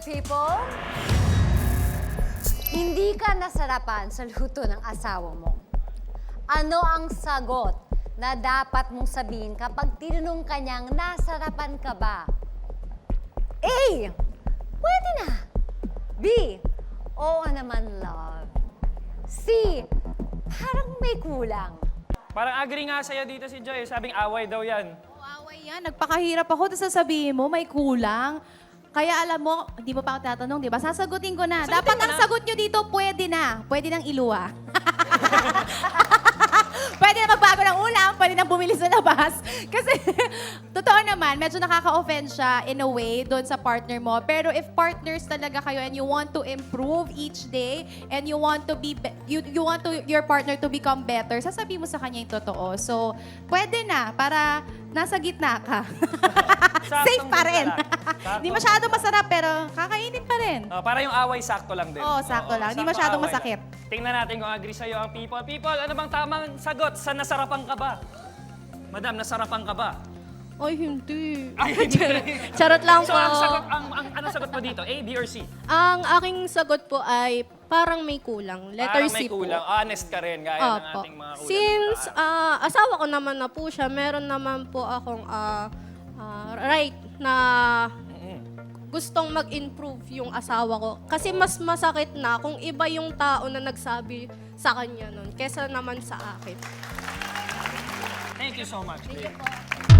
people! Hindi ka nasarapan sa luto ng asawa mo. Ano ang sagot na dapat mong sabihin kapag tinanong ka niyang nasarapan ka ba? A. Pwede na. B. Oo naman, love. C. Parang may kulang. Parang agree nga sa'yo dito si Joy. Sabing away daw yan. Away yan. Nagpakahirap ako. Tapos sasabihin mo, may kulang. Kaya alam mo, hindi mo pa ako tatanong, di ba? Sasagutin ko na. Sagutin Dapat mo ang na. sagot nyo dito, pwede na. Pwede nang iluwa. Pwede na magbago ng ulam, pwede na bumili sa labas. Kasi, totoo naman, medyo nakaka-offend siya in a way doon sa partner mo. Pero if partners talaga kayo and you want to improve each day and you want to be, you want to your partner to become better, sasabihin mo sa kanya yung totoo. So, pwede na para nasa gitna ka. Safe pa rin. Hindi masyado masarap pero kakainin pa rin. Para yung away, sakto lang din. Oo, sakto lang. Hindi sakto masyadong away masakit. lang. Tingnan natin kung agree sa'yo ang people. People, ano bang tamang sagot sa nasarapan ka ba? Madam, nasarapan ka ba? Ay, hindi. Ay, hindi. Charot lang So, po. anong sagot mo dito? A, B, or C? Ang aking sagot po ay parang may kulang. Letter Parang C may po. kulang. Honest ka rin, gaya ng Opo. ating mga kulang. Since asawa ko naman na po siya, meron naman po akong right na gustong mag-improve yung asawa ko. Kasi mas masakit na kung iba yung tao na nagsabi sa kanya nun, kesa naman sa akin. Thank you so much. Thank you po.